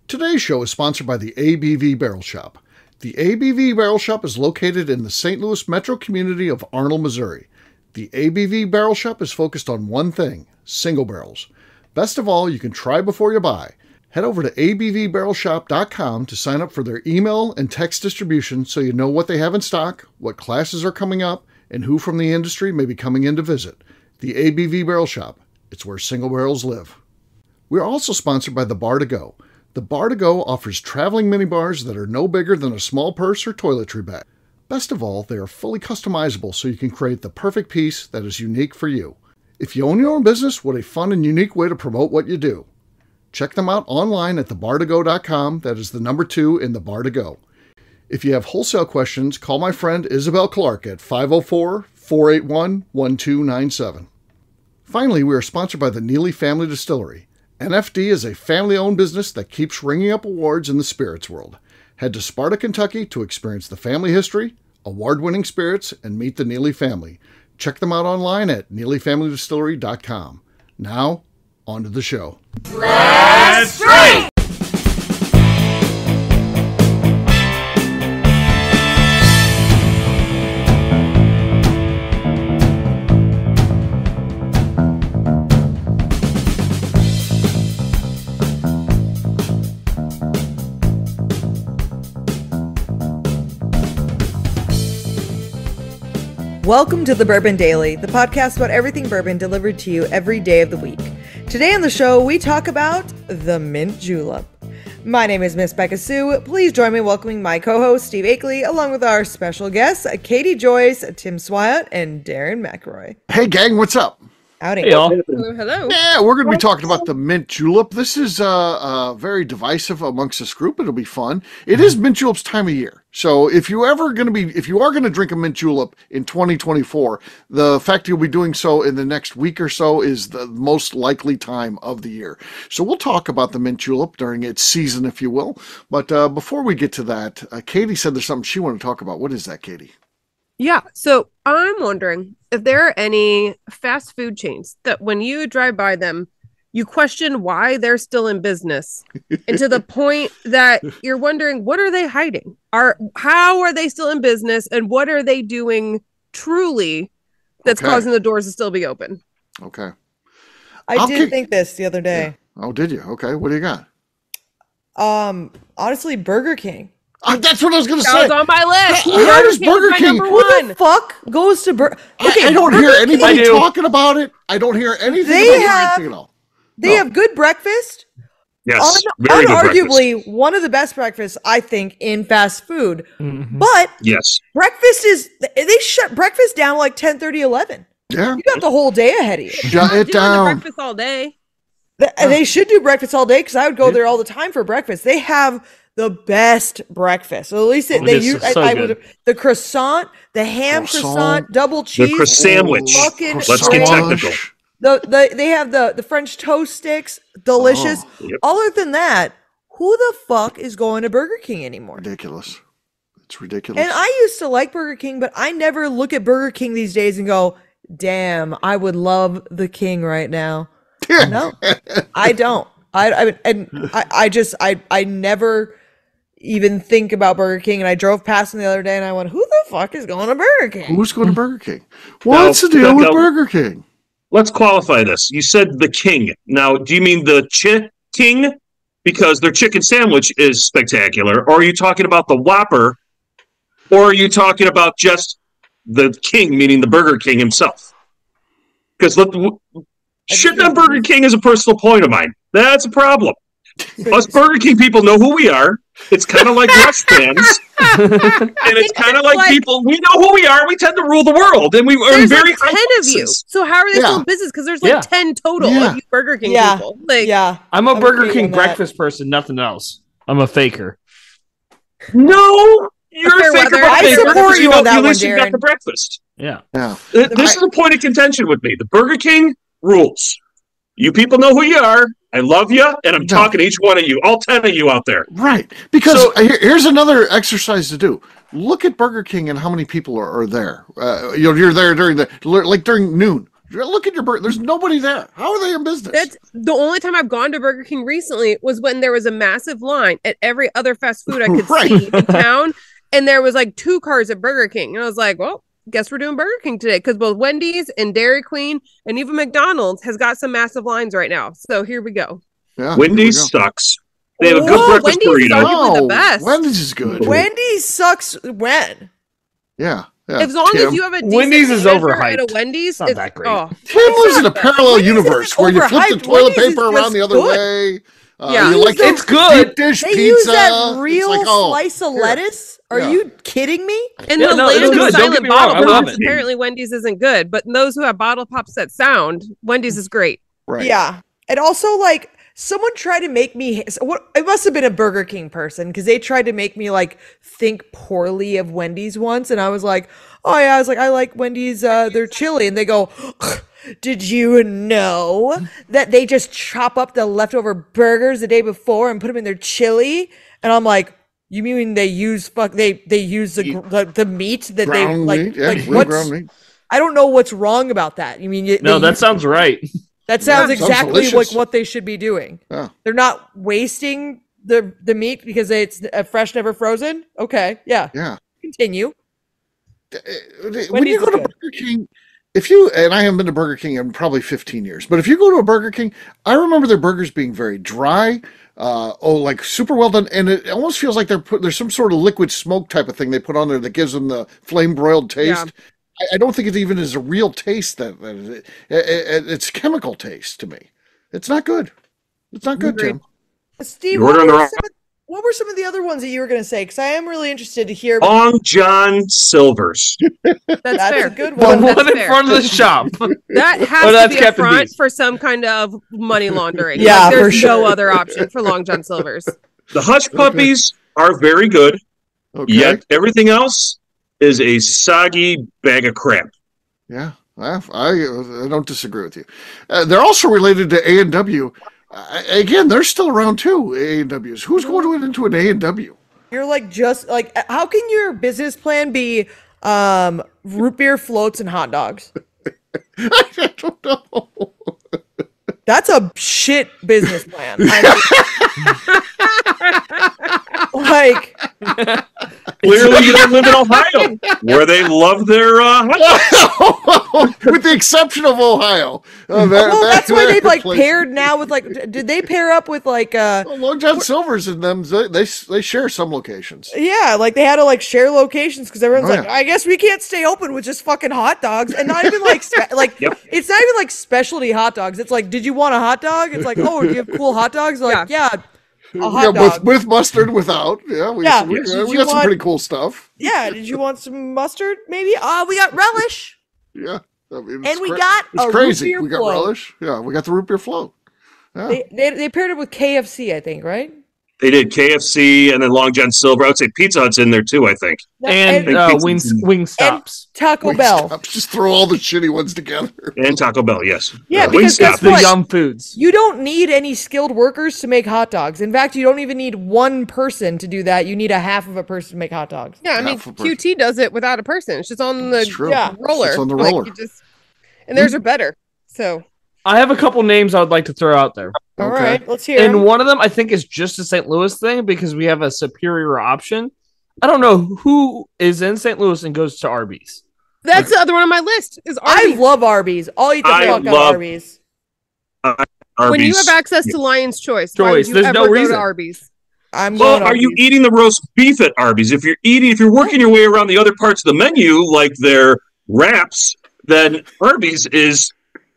Today's show is sponsored by the ABV Barrel Shop. The ABV Barrel Shop is located in the St. Louis metro community of Arnold, Missouri. The ABV Barrel Shop is focused on one thing: single barrels. Best of all, you can try before you buy. Head over to abvbarrelshop.com to sign up for their email and text distribution so you know what they have in stock, what classes are coming up, and who from the industry may be coming in to visit. The ABV Barrel Shop. It's where single barrels live. We're also sponsored by The Bar to Go. The Bar to Go offers traveling minibars that are no bigger than a small purse or toiletry bag. Best of all, they are fully customizable so you can create the perfect piece that is unique for you. If you own your own business, what a fun and unique way to promote what you do. Check them out online at thebar2go.com. That is the number 2 in The Bar to Go. If you have wholesale questions, call my friend Isabel Clark at 504-481-1297. Finally, we are sponsored by the Neely Family Distillery. NFD is a family-owned business that keeps ringing up awards in the spirits world. Head to Sparta, Kentucky to experience the family history, award-winning spirits, and meet the Neely family. Check them out online at neelyfamilydistillery.com. Now, on to the show. Let's drink! Welcome to the Bourbon Daily, the podcast about everything bourbon delivered to you every day of the week. Today on the show, we talk about the mint julep. My name is Miss Beka Sue. Please join me in welcoming my co-host, Steve Akeley, along with our special guests, Katie Joyce, Tim Swyat, and Darren McElroy. Hey gang, what's up? Howdy. Hey, y'all. Hello. Yeah, we're going to be talking about the mint julep. This is very divisive amongst this group. It'll be fun. It is mint julep's time of year. So if you are going to drink a mint julep in 2024, the fact you'll be doing so in the next week or so is the most likely time of the year. So we'll talk about the mint julep during its season, if you will. But before we get to that, Katie said there's something she wanted to talk about. What is that, Katie? Yeah, so I'm wondering if there are any fast food chains that when you drive by them, you question why they're still in business, and to the point that you're wondering, what are they hiding? How are they still in business, and what are they doing truly that's causing the doors to still be open? Okay. I did think this the other day. Yeah. Oh, did you? Okay, what do you got? Honestly, Burger King. That's what I was going to say. That was on my list. How does Burger King? Who the fuck goes to Burger? Okay, I don't hear anybody talking about it. I don't hear anything about anything at all. They have good breakfast. Yes, very good unarguably breakfast. One of the best breakfasts, I think, in fast food. Mm-hmm. But yes, they shut breakfast down like 10:30, 11. Yeah, you got the whole day ahead of you. Shut it down. Breakfast all day. They should do breakfast all day because I would go there all the time for breakfast. They have the best breakfast. So at least the croissant, the ham croissant, double cheese, the sandwich. Let's get technical. They have the French toast sticks, delicious. Yep. Other than that, who the fuck is going to Burger King anymore? Ridiculous. It's ridiculous. And I used to like Burger King, but I never look at Burger King these days and go, damn, I would love the King right now. No, I don't. I never even think about Burger King, and I drove past them the other day and I went, who the fuck is going to Burger King? Who's going to Burger King? What's the deal with Burger King? Let's qualify this. You said the King. Now, do you mean the King? Because their chicken sandwich is spectacular. Or are you talking about the Whopper? Or are you talking about just the King, meaning the Burger King himself? Because shit on Burger King is a personal point of mine. That's a problem. Us Burger King people know who we are. It's kind of like Rush fans. And it's kind of like people, we know who we are. We tend to rule the world. And we are very like 10 of you. So how are they still in business? Because there's like 10 total of you Burger King people. I'm a Burger King breakfast person, nothing else. I'm a faker. No, you're a faker. I support you on that one, Darren. You got the breakfast. Yeah. This is a point of contention with me. The Burger King rules. You people know who you are. I love you, and I'm talking to each one of you, all 10 of you out there. Right. Because here's another exercise to do. Look at Burger King and how many people are there. You're there during during noon. Look at your burger. There's nobody there. How are they in business? That's the only time I've gone to Burger King recently was when there was a massive line at every other fast food I could see in town. And there was like 2 cars at Burger King. And I was like, well, guess we're doing Burger King today. Because both Wendy's and Dairy Queen and even McDonald's has got some massive lines right now. So here we go. Yeah, Wendy's sucks. They have a good breakfast Wendy's burrito. is arguably the best. Wendy's is good. Wendy's sucks when? Yeah. As long as you have a decent Wendy's is manager overhyped. at a Wendy's, It's not that great. Tim lives in a parallel Wendy's universe isn't where you flip the overhyped. toilet Wendy's is paper around just the other good. way. Yeah. You like It's good. deep dish They pizza. use that real It's like, slice of lettuce? Are Yeah. you kidding me? in Yeah, the no, land it's of good. Don't get silent me wrong, bottle I love pops, it. apparently Wendy's isn't good. But those who have bottle pops that sound, Wendy's is great. right. Yeah. And also, like, someone tried to make me, it must have been a Burger King person, because they tried to make me, like, think poorly of Wendy's once. And I was like, oh, yeah, I like Wendy's, their chili. And they go, did you know that they just chop up the leftover burgers the day before and put them in their chili? And I'm like, you mean they use the meat that they Ground like? meat. Yeah, like real ground meat. I don't know what's wrong about that. You mean No, that sounds right. that sounds Yeah, exactly sounds like delicious. what they should be doing. Yeah. They're not wasting the meat because it's fresh, never frozen. Okay, yeah. Yeah. Continue. When Wendy's you go is to good. Burger King, and I haven't been to Burger King in probably 15 years, but if you go to a Burger King, I remember their burgers being very dry, like super well done, and it almost feels like there's some sort of liquid smoke type of thing they put on there that gives them the flame broiled taste. Yeah. I don't think it even is a real taste. It's chemical taste to me. It's not good. It's not good, Agreed. Tim. Steve, You're ordering the wrong- what were some of the other ones that you were going to say? Because I am really interested to hear. Long John Silver's. That's fair. a good The one. That's one in fair. front of the shop. That has Oh, to that's be a Captain front Beast. for some kind of money laundering. Yeah, Like, there's for no sure. other option for Long John Silver's. The Hush Puppies are very good, Okay. yet everything else is a soggy bag of crap. Yeah, I don't disagree with you. They're also related to A&W. Again, they're still around too, A&Ws. Who's going into an A&W? You're like how can your business plan be root beer floats and hot dogs? I don't know. That's a shit business plan. Like, Clearly, you don't live in Ohio, where they love their hot dogs. With the exception of Ohio. that's why they've like paired now with like. Did they pair up with like? Long John Silver's and them. They share some locations. Yeah, like they had to like share locations because everyone's Oh, like, yeah. I guess we can't stay open with just fucking hot dogs, and not even like Yep. it's not even like specialty hot dogs. It's like, did you want a hot dog? It's like, oh, do you have cool hot dogs? Like, yeah, a hot dog. With mustard, without. Yeah, we Yeah. got Did some you want- pretty cool stuff. Yeah, did you want some mustard? Maybe. We got relish, Yeah, I mean, and we got it's a crazy. root beer We got float. relish. Yeah, we got the root beer float. Yeah. They paired it with KFC, I think, right? They did KFC and then Long John Silver. I would say Pizza Hut's in there too, I think. And wing stops. Taco Bell. Wingstop. Just throw all the shitty ones together. And Taco Bell, yes. Yeah, because guess Wingstop. The what? Yum Foods. You don't need any skilled workers to make hot dogs. In fact, you don't even need one person to do that. You need a half of a person to make hot dogs. Yeah, I mean, Half a person. QT does it without a person. It's just on the It's true. roller. It's on the Like, roller. you just- and theirs are better. So I have a couple names I would like to throw out there. All Okay. right, let's hear And 'em. one of them I think is just a St. Louis thing because we have a superior option. I don't know who is in St. Louis and goes to Arby's. that's the other one on my list. Is I Arby's. love Arby's. I'll eat the I fuck out of love- Arby's. Arby's. When you have access to Lion's Choice, why would you There's ever no go reason. to Arby's? I'm Well, going are you Arby's. eating the roast beef at Arby's? If you're working your way around the other parts of the menu, like their wraps, then Arby's is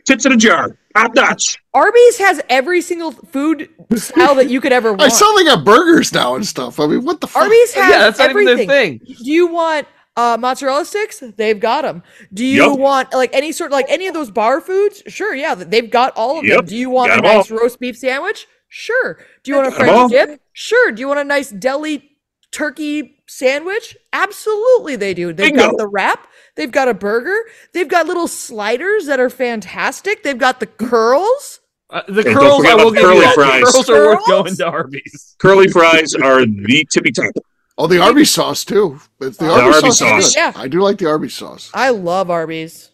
tits in a jar, top notch. Arby's has every single food style that you could ever want. I saw they got burgers now and stuff. I mean, what the fuck? Arby's has Yeah, that's not even everything. their thing. Do you want mozzarella sticks? They've got them. Do you Yep. want like any sort like any of those bar foods? Sure, yeah, they've got all of them. Yep, Do you want got a 'em all. nice roast beef sandwich? Sure. Do you want a Got 'em all. French dip? Sure. Do you want a nice deli turkey sandwich? Absolutely, they do. They've got Bingo. the wrap. They've got a burger. They've got little sliders that are fantastic. They've got the curls. The Hey, don't curls, forget I will about give you curly that. fries. The curls are worth Curls? going to Arby's. Curly fries are the tippy top. Oh, the Arby's sauce too. It's the The Arby's Arby's sauce. is sauce. good. Yeah. I do like the Arby's sauce. I love Arby's.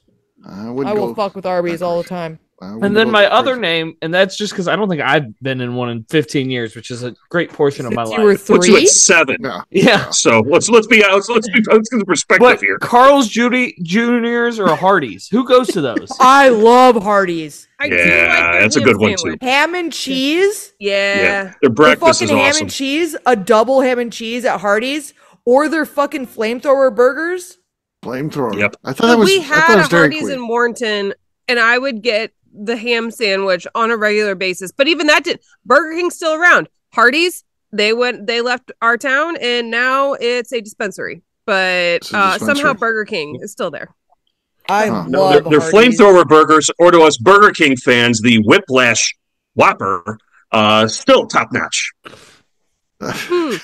I will fuck with Arby's all the time. And then my other name, and that's just because I don't think I've been in one in 15 years, which is a great portion of my life. You were 3? Puts you at 7. Yeah. So let's get the perspective But here. Carl's Juniors or Hardee's? Who goes to those? I love Hardee's. I do like their that's a ham good one, sandwich. too. Ham and cheese. Yeah. Their breakfast Fucking is ham awesome. and cheese, a double ham and cheese at Hardee's, or their fucking flamethrower burgers. Flamethrower. Yep. I thought that was. We I thought had it a was Dairy Hardee's Queen. in Warrenton, and I would get the ham sandwich on a regular basis. But even that did. Burger King's still around. Hardee's, they left our town, and now it's a dispensary. But somehow Burger King is still there. I No, love their Hardee's. flamethrower burgers, or to us Burger King fans, the Whiplash Whopper, still top notch. You know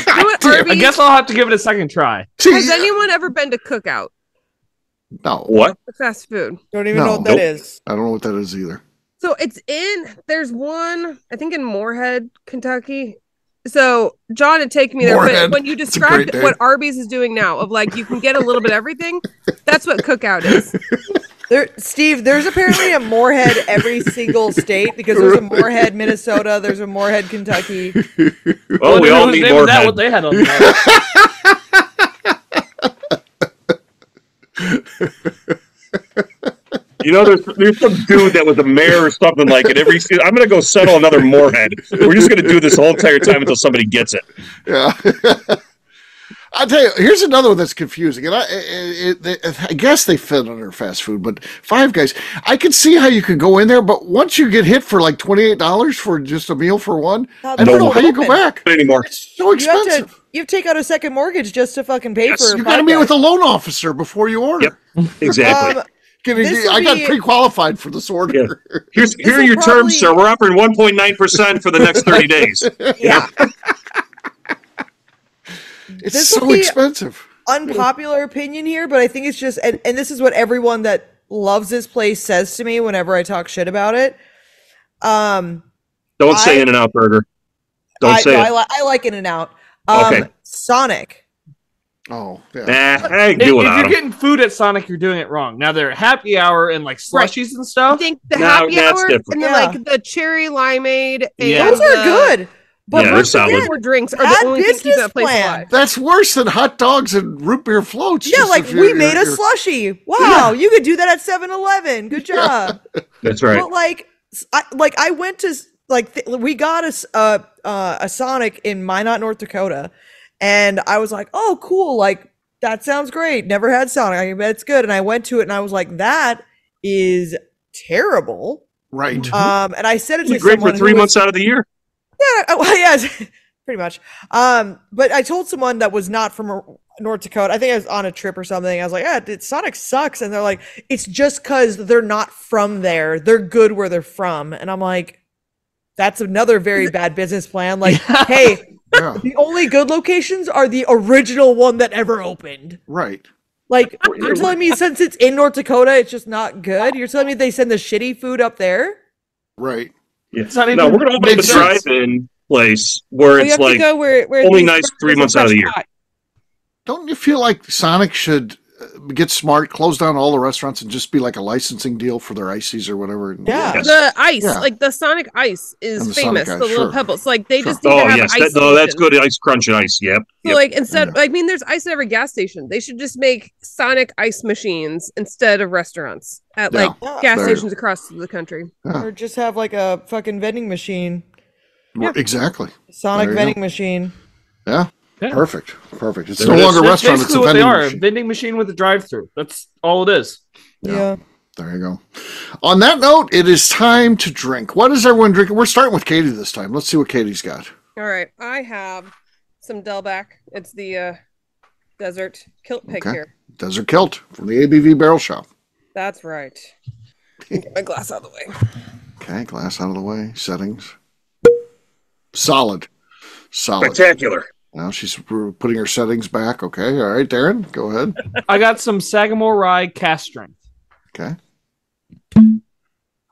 what, I Arby's? guess I'll have to give it a second try. Has anyone ever been to Cookout? No. What? The fast food. Don't even know what that is. I don't know what that is either. So there's one, I think in Moorhead, Kentucky. So John had taken me there, Moorhead. but when you It's a described great what name. Arby's is doing now, of like you can get a little bit of everything, that's what Cookout is. Steve, there's apparently a Moorhead every single state because there's a Moorhead, Minnesota, there's a Moorhead, Kentucky. Oh, we all need more. That what they had on there. You know, there's some dude that was a mayor or something like it. I'm going to go settle another Moorhead. We're just going to do this the whole entire time until somebody gets it. Yeah. I'll tell you, here's another one that's confusing. And I guess they fit under fast food, but Five Guys, I can see how you could go in there, but once you get hit for like $28 for just a meal for one, I don't know how you go back. Anymore. It's so expensive. You have to take out a second morttage just to fucking pay for You got to meet with a loan officer before you order. Yep, exactly. I got pre-qualified for this order. Yeah. Here are your terms, sir. We're offering 1.9% for the next 30 days. Yeah. It's so expensive. Unpopular opinion here, but I think it's just, and this is what everyone that loves this place says to me whenever I talk shit about it. Don't say In-N-Out Burger. Don't say it. I like In-N-Out. Okay. Sonic. Oh, yeah. I If do it you're getting food at Sonic, you're doing it wrong. Now they're happy hour and like slushies and I stuff. think the No, happy that's hour different. and then like the cherry limeade. Yeah. Those are good. But Yeah, they're solid. Or drinks are Bad the only thing keeping business that place plan. alive. That's worse than hot dogs and root beer floats. Yeah, just like if we you're- made a you're- slushie. Wow, you could do that at 7-Eleven. Good job. That's right. But I went to we got a Sonic in Minot, North Dakota, and I was like, oh, cool, like that sounds great. Never had Sonic. I bet it's good. And I went to it and I was like, that is terrible. Right. And I said it to It's great someone for 3 who was- months out of the year. Yeah, well, yeah, pretty much. But I told someone that was not from North Dakota. I think I was on a trip or something. I was like, yeah, Sonic sucks. And they're like, it's just because they're not from there. They're good where they're from. And I'm like, that's another very bad business plan. Like, hey, Yeah. the only good locations are the original one that ever opened. Right. Like, you're telling me since it's in North Dakota, it's just not good? You're telling me they send the shitty food up there? Right. Yeah. It's not even No, we're going to open up a makes sense. drive-in place where You it's have to like go where only these nice 3 burgers months are out of the fresh year. caught. Don't you feel like Sonic should get smart, close down all the restaurants, and just be like a licensing deal for their ices or whatever? Yeah. Yes. The ice, Yeah. like the Sonic ice, is And the famous. Sonic The ice, little sure. pebbles, like they Sure. just need to Oh, have yes. ice. That's solution. good. Ice crunch and ice. Yep. So, Yep. like, instead, I mean, there's ice at every gas station. They should just make Sonic ice machines instead of restaurants at Yeah. like gas There. stations across the country. Or just have like a fucking vending machine. Well, exactly. Sonic There you vending go. machine. Yeah. Yeah. Perfect. Perfect. It's There no it is. longer a That's restaurant. It's basically a what they vending are. A machine. vending machine with a drive-through. That's all it is. Yeah. There you go. On that note, it is time to drink. What is everyone drinking? We're starting with Katie this time. Let's see what Katie's got. All right, I have some Delback. It's the desert kilt pig Okay. here. Desert Kilt from the ABV Barrel Shop. That's right. Get my glass out of the way. Okay, glass out of the way. Settings. Solid. Spectacular. Now she's putting her settings back. Okay. All right, Darren, go ahead. I got some Sagamore Rye cast strength. Okay.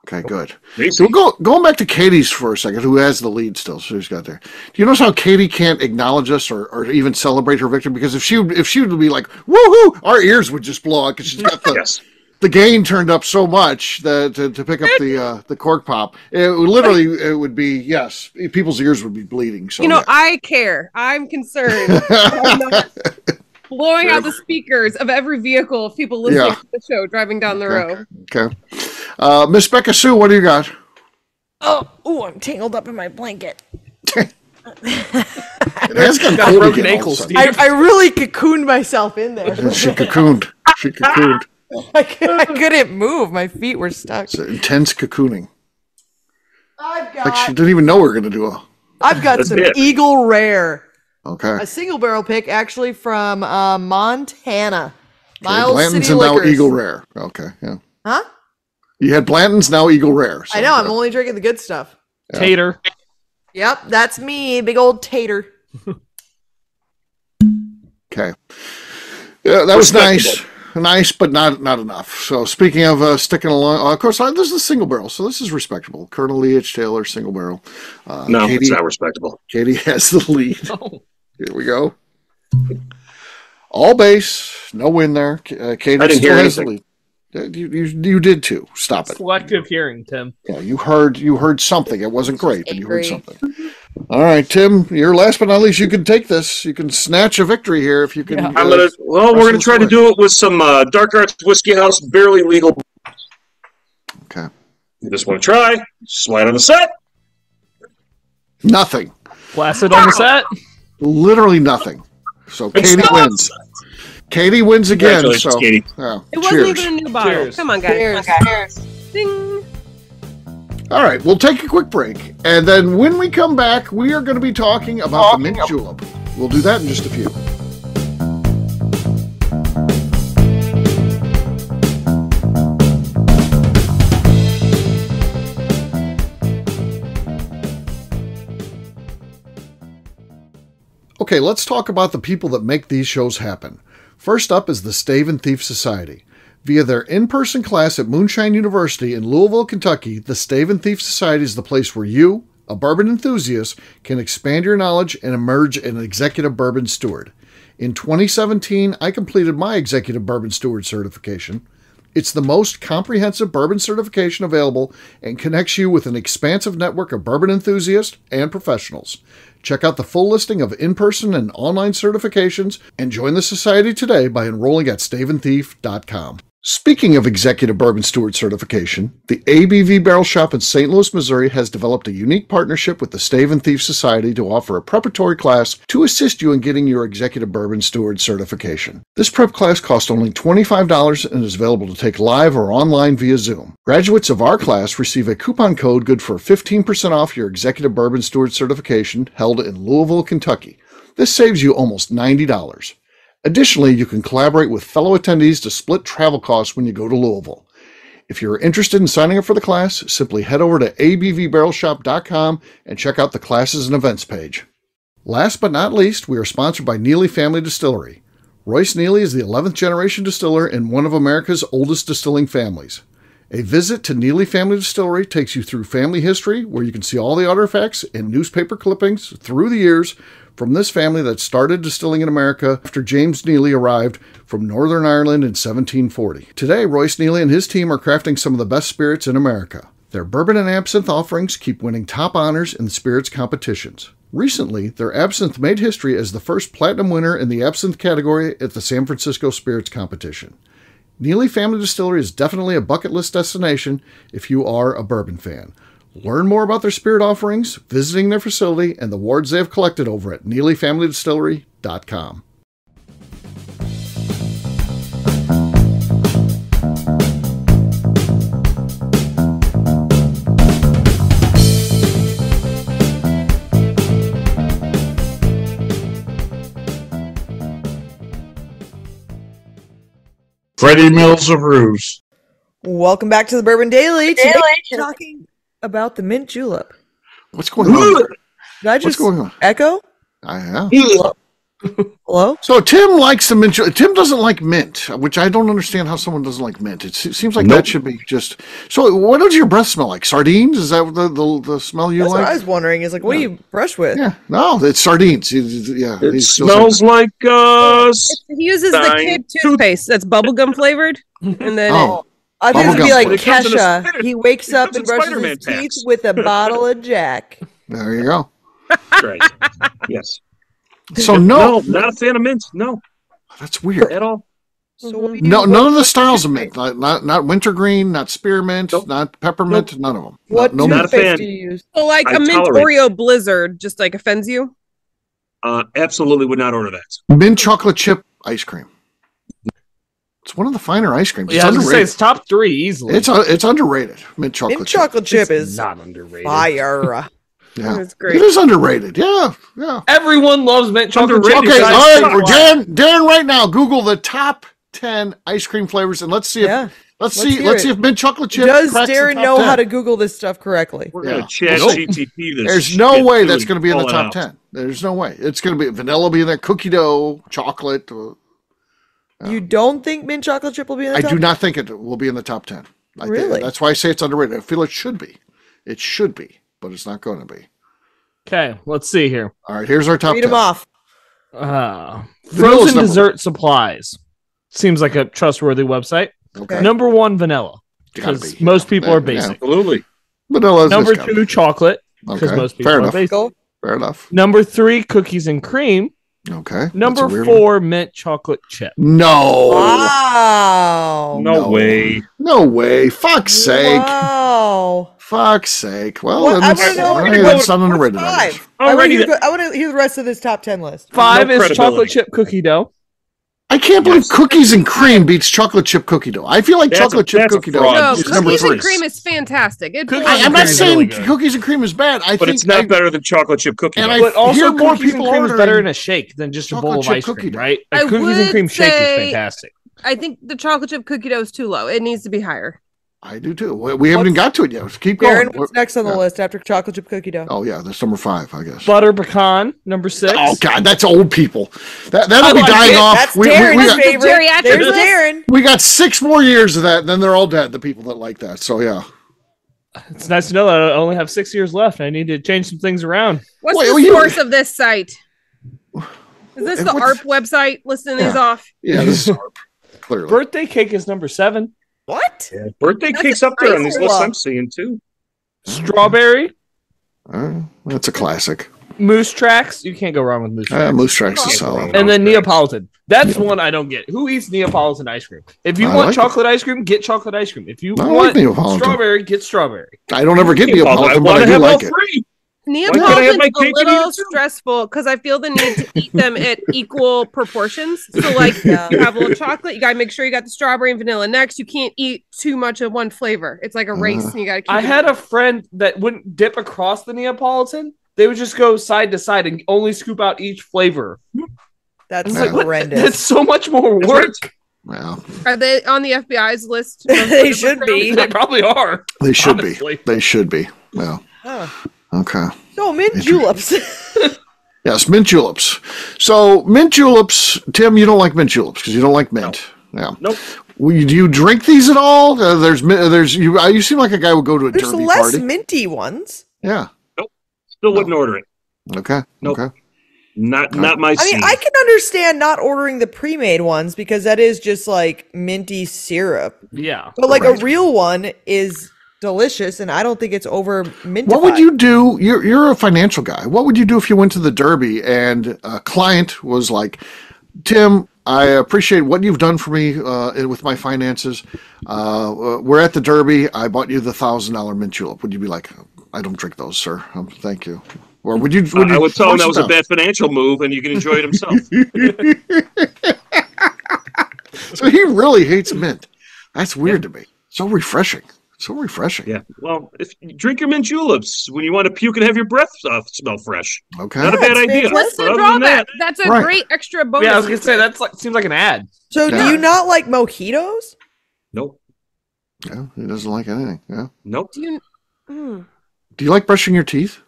Okay, good. Amazing. So we'll going back to Katie's for a second, who has the lead still. So she's got there. Do you notice how Katie can't acknowledge us or even celebrate her victory? Because if she would be like, woohoo, our ears would just blow out because she's got the, Yes. the gain turned up so much that to pick up the cork pop, it would be, yes, people's ears would be bleeding. So I care. I'm concerned. I'm not blowing out the speakers of every vehicle of people listening to the show driving down the road. Okay. Miss Beka Sue, what do you got? I'm tangled up in my blanket. It has got broken ankles, Steve. I really cocooned myself in there. She cocooned. I couldn't move. My feet were stuck. It's intense cocooning. Like she didn't even know we were going to do I've got some Eagle Rare. Okay. A single barrel pick, actually, from Montana. Miles Blanton's City and now Liquors. Eagle Rare. Okay, yeah. Huh? You had Blanton's, now Eagle Rare. So, I know, I'm only drinking the good stuff. Yeah. Tater. Yep, that's me, big old tater. Okay. Yeah, that was nice. Nice, but not enough. So speaking of sticking along, of course, this is a single barrel, so this is respectable. Colonel Lee H. Taylor, single barrel. No, Katie, it's not respectable. Katie has the lead. Oh. Here we go. All base, no win there. Katie I didn't hear has the anything. lead. You did too. Stop it. Selective hearing, Tim. Yeah, you heard something. It wasn't great, but you heard something. All right, Tim, you're last but not least. You can take this. You can snatch a victory here if you can. Yeah. We're gonna try to do it with some Dark Arts Whiskey House, barely legal. Okay. You just want to try? Slide on the set. Nothing. Placid on the set. Literally nothing. So Katie wins. Katie wins again. Congratulations, So Katie. yeah, It wasn't even a new bottle. Cheers. Come on, guys. Cheers. Ding. All right, we'll take a quick break, and then when we come back, we are going to be talking about the mint julep. We'll do that in just a few. Okay, let's talk about the people that make these shows happen. First up is the Stave and Thief Society. Via their in-person class at Moonshine University in Louisville, Kentucky, the Stave and Thief Society is the place where you, a bourbon enthusiast, can expand your knowledge and emerge an executive bourbon steward. In 2017, I completed my executive bourbon steward certification. It's the most comprehensive bourbon certification available and connects you with an expansive network of bourbon enthusiasts and professionals. Check out the full listing of in-person and online certifications and join the society today by enrolling at staveandthief.com. Speaking of executive bourbon steward certification, the ABV Barrel Shop in St. Louis, Missouri has developed a unique partnership with the Stave and Thief Society to offer a preparatory class to assist you in getting your executive bourbon steward certification. This prep class costs only $25 and is available to take live or online via Zoom. Graduates of our class receive a coupon code good for 15% off your executive bourbon steward certification held in Louisville, Kentucky. This saves you almost $90. Additionally, you can collaborate with fellow attendees to split travel costs when you go to Louisville. If you're interested in signing up for the class, simply head over to abvbarrelshop.com and check out the classes and events page. Last but not least, we are sponsored by Neely Family Distillery. Royce Neely is the 11th generation distiller in one of America's oldest distilling families. A visit to Neely Family Distillery takes you through family history, where you can see all the artifacts and newspaper clippings through the years from this family that started distilling in America after James Neely arrived from Northern Ireland in 1740. Today, Royce Neely and his team are crafting some of the best spirits in America. Their bourbon and absinthe offerings keep winning top honors in spirits competitions. Recently, their absinthe made history as the first platinum winner in the absinthe category at the San Francisco Spirits Competition. Neely Family Distillery is definitely a bucket list destination if you are a bourbon fan. Learn more about their spirit offerings, visiting their facility, and the awards they have collected over at NeelyFamilyDistillery.com. Freddie Mills of Ruse. Welcome back to the Bourbon Daily. Today we're talking about the mint julep. What's going on? Did I just What's going on? echo? I am. Hello? So Tim likes the mint. Tim doesn't like mint, which I don't understand how someone doesn't like mint. It seems like that should be just. So what does your breath smell like? Sardines? Is that the smell you That's like? what I was wondering. Is like, what do you brush with? Yeah, no, it's sardines. Yeah, It smells like He uses the kid toothpaste that's bubblegum flavored, and then I think it'd be like When it comes to the Kesha. Spider- He wakes when it up comes and to brushes Spider-Man his teeth packs. with a bottle of Jack. There you go. Right. Yes. So No, not a fan of mint. No, that's weird. at all. So what do you- No, none of the what styles of toothpaste- mint. Not wintergreen, not spearmint, Nope. not peppermint. None of them. What no Not a toothpaste fan. do you use? So like I a mint tolerate- Oreo Blizzard just like offends you? Absolutely would not order that. mint chocolate chip ice cream. It's one of the finer ice creams. It's Yeah, I was gonna say underrated. it's top 3 easily. It's underrated. Mint chocolate Mint chip. chocolate chip It's is not underrated. fire. Yeah, It's great. it is underrated. Yeah. Everyone loves mint chocolate chip. Underrated. Okay, all besides right, chocolate. Dan. Right now, Google the top 10 ice cream flavors, and let's see if Yeah. let's Let's see hear it. if mint chocolate chip. Does cracks the Darren top know 10. how to Google this stuff correctly? We're Yeah. gonna chat Nope. GTP this. There's no shit, way too, that's and going to be in the call it top out. 10. There's no way. It's going to be vanilla, be in there, cookie dough, chocolate. You don't think mint chocolate chip will be in the I top? do not think it will be in the top 10. Really? That's why I say it's underrated. I feel it should be. It should be, but it's not going to be. Okay, let's see here. All right, here's our top Read 10. them off. Vanilla's Frozen number dessert supplies. Seems like a trustworthy website. Okay. Number 1, vanilla. Gotta Because be. most people Yeah, are basic. Absolutely. Vanilla is Number this guy. 2, chocolate. Because Okay. most people Fair are enough. basic. Go. Fair enough. Number 3, cookies and cream. Okay. That's Number a weird one. 4, mint chocolate chip. No. Wow. No way. No way. Fuck's sake. Wow. Fuck's sake. Well, What- then I it's, want to know. well, what's it's not underrated. I guess. five? I want Already, to hear the rest of this top 10 list. 5 No is credibility. chocolate chip cookie dough. I can't believe Yes. cookies and cream beats chocolate chip cookie dough. I feel like That's chocolate a- chip that's a cookie dough fraud. No, is number cookies 3. and cream is fantastic. It Cookies blows and I'm my not cream is saying really good. cookies and cream is bad. I but think it's not better than chocolate chip cookie and dough. I But also, hear more cookies and people cream is better ordering in a shake than just a chocolate bowl of chip ice cookie cream, dough. right? A I cookies and would cream shake is say- fantastic. I think the chocolate chip cookie dough is too low. It needs to be higher. I do too. We haven't even got to it yet. Let's keep going. Darren, what's next on the Yeah. list after chocolate chip cookie dough? Oh yeah, that's number 5, I guess. Butter pecan, number 6. Oh god, that's old people. That'll I be like dying it. off. That's We Darren's got, favorite. Geriatric There's list? Darren. we got 6 more years of that, and then they're all dead. The people that like that. So yeah. It's nice to know that I only have 6 years left. I need to change some things around. What's Wait, the well, you- source of this site? Is this the What's- ARP website listing these Yeah. off? Yeah, this is clearly. Birthday cake is number 7. What? Birthday That's cake's a up there on these nice lists one. I'm seeing too. Strawberry, That's a classic. moose tracks. You can't go wrong with moose tracks. Moose Tracks is solid. And then Neapolitan. That's one I don't get. Who eats Neapolitan ice cream? If you I want like chocolate ice cream, get chocolate ice cream. If you I like want Neapolitan. strawberry, get strawberry. I don't ever get I Neapolitan, but want I to do have all like it. 3. can't I have Neapolitan's my a cake and eat little it too? stressful because I feel the need to eat them at equal proportions. So, like, Yeah. you have a little chocolate, you gotta make sure you got the strawberry and vanilla next. You can't eat too much of one flavor. It's like a race, and you gotta keep. I it had in. a friend that wouldn't dip across the Neapolitan. They would just go side to side and only scoop out each flavor. That's It's like, what? horrendous. That's so much more That's work. Well, Are they on the FBI's list? They should be. They probably are. they should Honestly. be. They should be. Well, Huh. okay. So mint juleps. Yes, mint juleps. So mint juleps, Tim, you don't like mint juleps because you don't like mint. Yeah. Nope. Do you drink these at all? There's you. You seem like a guy who would go to a There's derby less party. minty ones. Yeah. Still wouldn't order it. Okay. Nope. Okay. Not my I scene. mean, I can understand not ordering the pre-made ones because that is just like minty syrup. Yeah. But like Right. a real one is delicious, and I don't think it's over minty. What would you do? You're a financial guy. What would you do if you went to the Derby and a client was like, Tim, I appreciate what you've done for me with my finances. We're at the Derby. I bought you the $1,000 mint julep. Would you be like, I don't drink those, sir. Thank you. Or would you? I would tell him that force was it a down? bad financial move, and you can enjoy it himself. So he really hates mint. That's weird to me. So refreshing. So refreshing. Yeah. Well, if you drink your mint juleps when you want to puke and have your breath smell fresh. Okay. Not a bad That's idea. What's the But other than drawback? that, That's a Right. great extra bonus. Yeah, I was gonna say that's like seems like an ad. So do Yeah. you not like mojitos? nope. Yeah, he doesn't like anything. Yeah. Nope. Do you? Mm. Do you like brushing your teeth?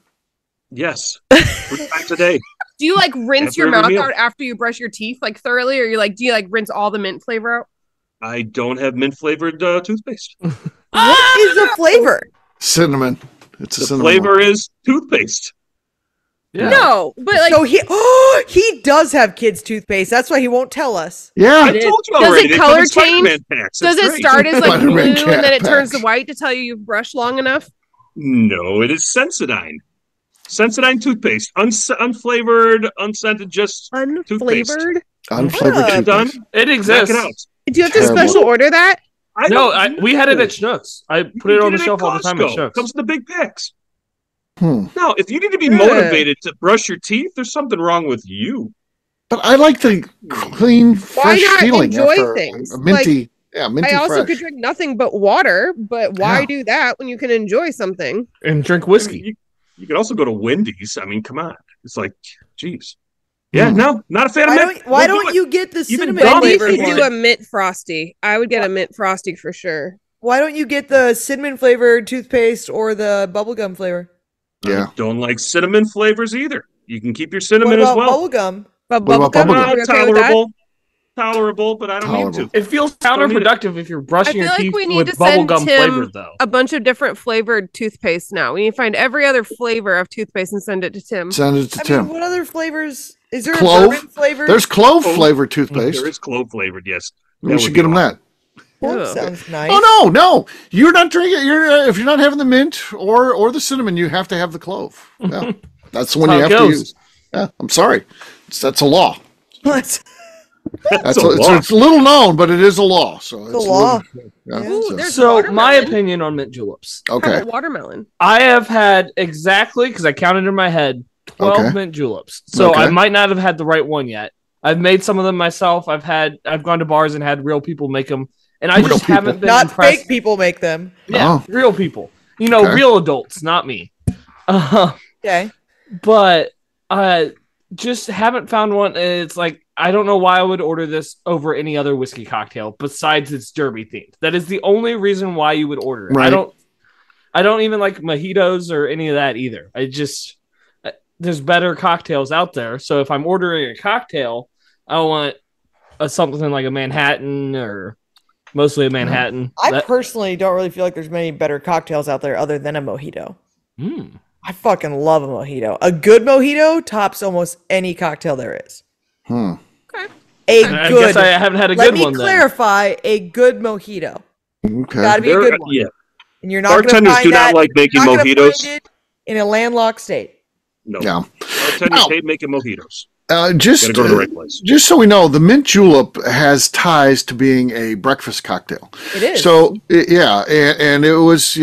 Yes. 3 times a day. Do you like rinse After your every mouth meal. out after you brush your teeth like thoroughly, or you like do you like rinse all the mint flavor out? I don't have mint flavored toothpaste. What is the flavor? Cinnamon. It's a The cinnamon. flavor is toothpaste. Yeah. No, but like, So he does have kids' toothpaste. That's why he won't tell us. Yeah. I told you Does already. it They come color in Spider-Man change? packs. does That's it great. start as like blue Spider-Man and then it turns to packs. white to tell you you've brushed long enough? No, it is Sensodyne. Sensodyne toothpaste, unflavored, unscented, just toothpaste. Unflavored? Unflavored Yeah. Done. toothpaste. It Knock exists. it out. Do you have to Terrible. special order that? I No, don't we had it know. at Schnucks. I You put it can on the get shelf all the time at Costco. Schnucks. Comes in the big packs. Hmm. No, if you need to be Yeah. motivated to brush your teeth, there's something wrong with you. But I like the clean, fresh not feeling enjoy after things? a minty. Minty I also fresh. could drink nothing but water, but why Yeah. do that when you can enjoy something? And drink I mean, whiskey. you could also go to Wendy's. I mean, come on. It's like, geez. Yeah, Hmm. no, not a fan Why of mint. don't Won't do it. you get the Even cinnamon Wendy's Wendy's flavored could could do one? a mint frosty. I would get a mint frosty for sure. Why don't you get the cinnamon flavored toothpaste or the bubblegum flavor? Yeah. I don't like cinnamon flavors either. You can keep your What cinnamon as about well. bubblegum? But What about bubblegum, bubblegum? are we okay with that? Tolerable, but I don't Tolerable. need to. It feels Don't need it. counterproductive if you're I brushing feel your like teeth we need with to send bubblegum Tim flavored, though. a bunch of different flavored toothpaste now. We need to find every other flavor of toothpaste and send it to Tim. Send it to I Tim. mean, what other flavors? Is there Clove? a bourbon flavor? There's clove Clove. flavored toothpaste. There is clove flavored, yes. We That should would get be him that. Clove Ugh. sounds nice. Oh no! You're not drinking. If you're not having the mint or the cinnamon, you have to have the clove. Yeah, that's the one That's you how have it to goes. use. Yeah, I'm sorry. That's a law. What? That's a law. it's a little known, but it is a law. So It's a law. Yeah, Ooh, so- there's So, my watermelon. opinion on mint juleps. How okay. about watermelon? I have had exactly, because I counted in my head, 12 Okay. mint juleps. So Okay. I might not have had the right one yet. I've made some of them myself. I've gone to bars and had real people make them, and I Real just haven't people. been Not impressed. fake people make them. Yeah, Oh. real people. You know, Okay. real adults, not me. Okay. But just haven't found one. It's like I don't know why I would order this over any other whiskey cocktail besides it's Derby themed. That is the only reason why you would order it. Right. I don't even like mojitos or any of that either. I just there's better cocktails out there. So if I'm ordering a cocktail, I want something like a Manhattan or mostly a Manhattan. I personally don't really feel like there's many better cocktails out there other than a mojito. I fucking love a mojito. A good mojito tops almost any cocktail there is. Hmm. A I good. guess I haven't had a Let good me one then. clarify. A good mojito. Okay. Gotta be a good one. Yeah. And you're not going to Bartenders find do that. not like making you're not gonna mojitos. find it in a landlocked state. No. Yeah. Bartenders Now- hate making mojitos. Just Gotta go to the right place. just so we know, the mint julep has ties to being a breakfast cocktail. It is. So yeah, and it was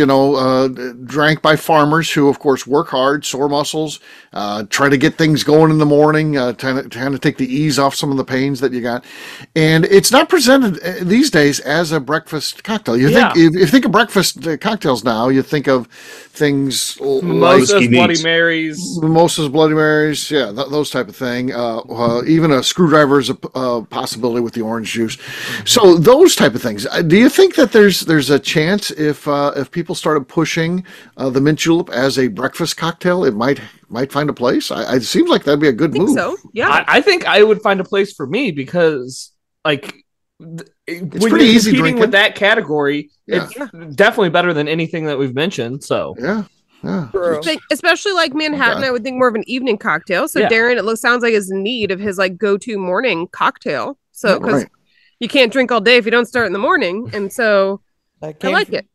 drank by farmers who, of course, work hard, sore muscles, try to get things going in the morning, trying to take the ease off some of the pains that you got. And it's not presented these days as a breakfast cocktail. You Yeah. think if you think of breakfast cocktails now, you think of things like Mimosas, Whiskey Bloody neats. Marys. mimosas, Bloody Marys, yeah, those type of thing. Even a screwdriver is a possibility with the orange juice. So those type of things. Do you think that there's a chance if people started pushing the mint julep as a breakfast cocktail, it might find a place? It seems like that'd be a good I think move. so. Yeah. I think I would find a place for me because, like, when pretty you're easy competing drinking. with that category, Yeah. it's definitely better than anything that we've mentioned. So, Yeah. True. Especially like Manhattan, Okay. I would think more of an evening cocktail. So Yeah. Darren, it sounds like is in need of his like go-to morning cocktail. So because Right. you can't drink all day if you don't start in the morning, and so That I came like from- it.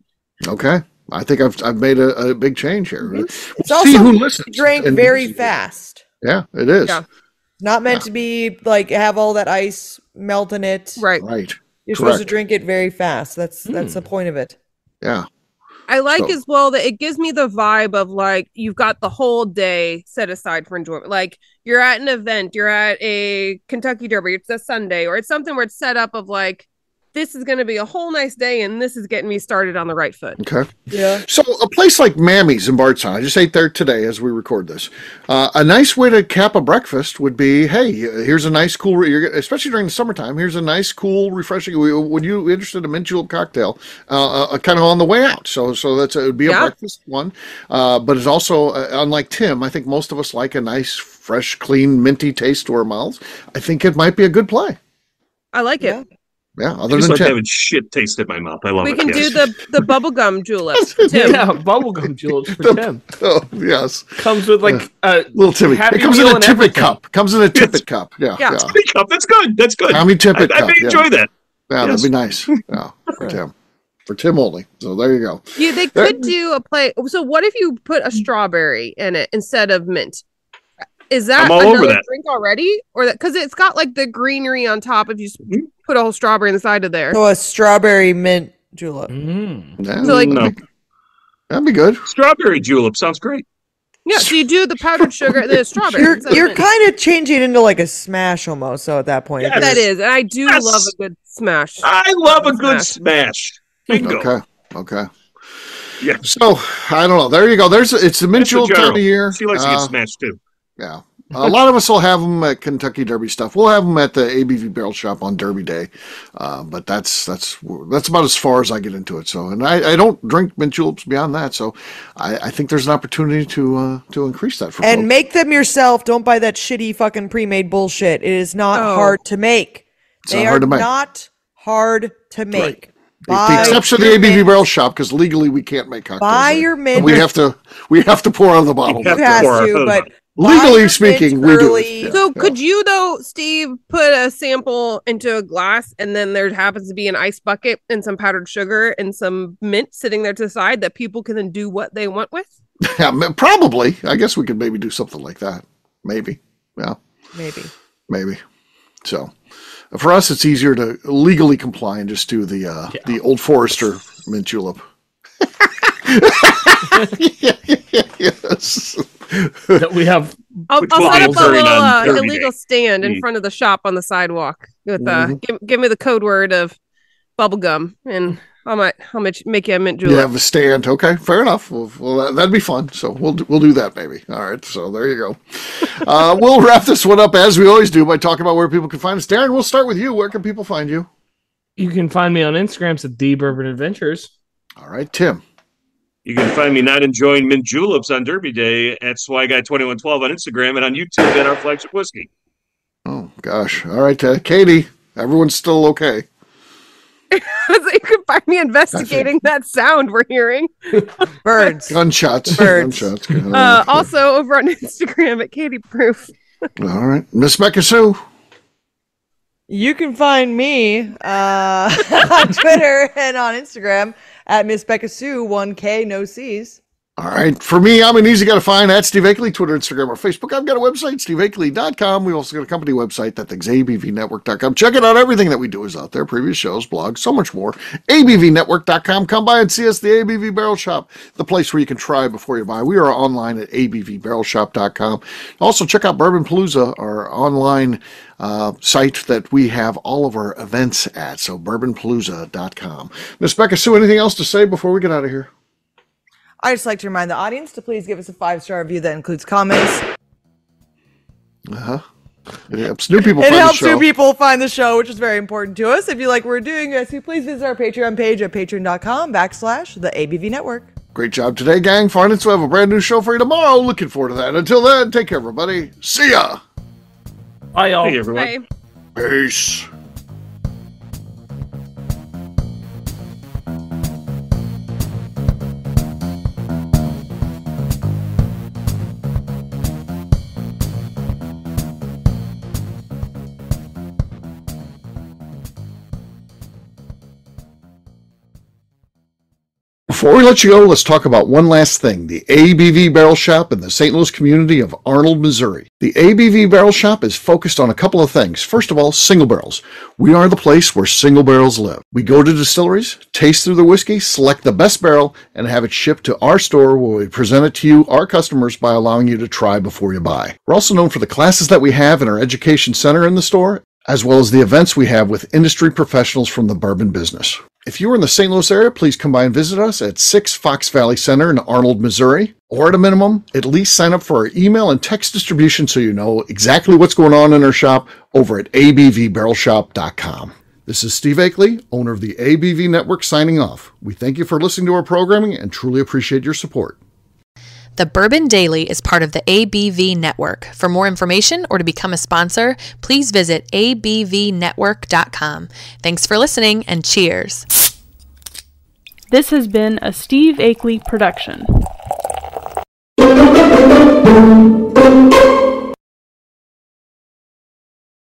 Okay. I think I've made a big change here. It's See also who listens. drank and- very fast. Yeah, it is. Yeah. Not meant to be like have all that ice melt in it. Right. Right. You're supposed to Correct. drink it very fast. That's the point of it. Yeah. I like So- as well that it gives me the vibe of like you've got the whole day set aside for enjoyment. Like you're at an event, you're at a Kentucky Derby, it's a Sunday, or it's something where it's set up of like this is going to be a whole nice day, and this is getting me started on the right foot. Okay. Yeah. So a place like Mammy's in Bardstown, I just ate there today as we record this. A nice way to cap a breakfast would be, hey, here's a nice cool, especially during the summertime. Here's a nice cool, refreshing. Would you interested in a mint julep cocktail, kind of on the way out? So it would be a Yeah. breakfast one, but it's also unlike Tim. I think most of us like a nice, fresh, clean, minty taste to our mouths. I think it might be a good play. I like Yeah. it. Yeah, I other just than like Tim. having shit taste in my mouth. I love We it. can yes. do the bubblegum juleps for Tim. Yeah, bubblegum juleps for Tim. Oh, yes. Comes with like a Little Timmy. Happy It comes in Meal a and tippet everything. cup. Comes in a tippet Yes. cup. Yeah. Yeah. Yeah. Tippy cup. That's good. That's good. Tommy tippet I cup. may enjoy that. Yeah, Yes. that'd be nice. Yeah, for Tim. For Tim only. So there you go. Yeah, they could do a play. So what if you put a strawberry in it instead of mint? Is that I'm all over another that. drink already? Or that because it's got like the greenery on top if you put a whole strawberry inside of there. So a strawberry mint julep. Yeah, So, like- that'd be good. Strawberry julep sounds great. Yeah, so you do the powdered sugar and then it's strawberry. instead of You're mint. kind of changing into like a smash almost. So at that point, Yes. That is, and I do Yes. love a good smash. I love a good smash. Bingo. Okay. Yeah. So I don't know. There you go. It's the mint That's the julep time general. of year. She likes to get smashed too. Yeah. A lot of us will have them at Kentucky Derby stuff. We'll have them at the ABV Barrel Shop on Derby Day, but that's about as far as I get into it. So, and I don't drink mint juleps beyond that. So, I think there's an opportunity to increase that for and folks. make them yourself. Don't buy that shitty fucking pre-made bullshit. It is not hard to make. It's not hard to make. Not hard to make. Right. The exception of the ABV Barrel Shop, because legally we can't make cocktails. Buy there. your mint. We have to pour out of the bottle. You have You have pour. to, but Legally buy your speaking, mint we do it. early. Yeah. So could you though, Steve, put a sample into a glass and then there happens to be an ice bucket and some powdered sugar and some mint sitting there to the side that people can then do what they want with? Yeah, probably. I guess we could maybe do something like that. Maybe. Yeah. Maybe. So, for us, it's easier to legally comply and just do the Old Forester mint julep. Yes. That we have. I'll Which set will up be a occurring little on Derby illegal Day. stand in front of the shop on the sidewalk with give me the code word of bubblegum and I'll make you a mint You julep. have a stand. Okay, fair enough. Well, that'd be fun. So we'll do that maybe. All right. So there you go. We'll wrap this one up as we always do by talking about where people can find us. Darren, we'll start with you. Where can people find you? You can find me on Instagram at The Bourbon Adventures. All right, Tim. You can find me not enjoying mint juleps on Derby Day at SwyGuy2112 on Instagram and on YouTube at Our Flagship Whiskey. Oh gosh. All right, Katie. Everyone's still okay. So you can find me investigating that sound we're hearing. Birds. Gunshots. Birds. Gunshots. Also over on Instagram at Katie Proof. All right, Miss Beka Sue. You can find me on Twitter and on Instagram at Miss Beka Sue, 1K, no C's. All right. For me, I'm an easy guy to find at Steve Akeley, Twitter, Instagram, or Facebook. I've got a website, steveakeley.com. We've also got a company website, that's abvnetwork.com. Check it out. Everything that we do is out there. Previous shows, blogs, so much more. abvnetwork.com. Come by and see us, the ABV Barrel Shop, the place where you can try before you buy. We are online at abvbarrelshop.com. Also, check out Bourbon Palooza, our online site that we have all of our events at. So, bourbonpalooza.com. Miss Beka Sue, anything else to say before we get out of here? I'd just like to remind the audience to please give us a 5-star review that includes comments. It helps new people It find the helps show. new people find the show, which is very important to us. If you like what we're doing, please visit our Patreon page at patreon.com/the ABV Network. Great job today, gang. Finance will have a brand new show for you tomorrow. Looking forward to that. Until then, take care, everybody. See ya. Bye, y'all. Hey, everyone. Bye. Peace. Before we let you go, let's talk about one last thing, the ABV Barrel Shop in the St. Louis community of Arnold, Missouri. The ABV Barrel Shop is focused on a couple of things. First of all, single barrels. We are the place where single barrels live. We go to distilleries, taste through the whiskey, select the best barrel, and have it shipped to our store where we present it to you, our customers, by allowing you to try before you buy. We're also known for the classes that we have in our education center in the store, as well as the events we have with industry professionals from the bourbon business. If you are in the St. Louis area, please come by and visit us at 6 Fox Valley Center in Arnold, Missouri. Or at a minimum, at least sign up for our email and text distribution so you know exactly what's going on in our shop over at abvbarrelshop.com. This is Steve Akeley, owner of the ABV Network, signing off. We thank you for listening to our programming and truly appreciate your support. The Bourbon Daily is part of the ABV Network. For more information or to become a sponsor, please visit abvnetwork.com. Thanks for listening and cheers. This has been a Steve Akeley production.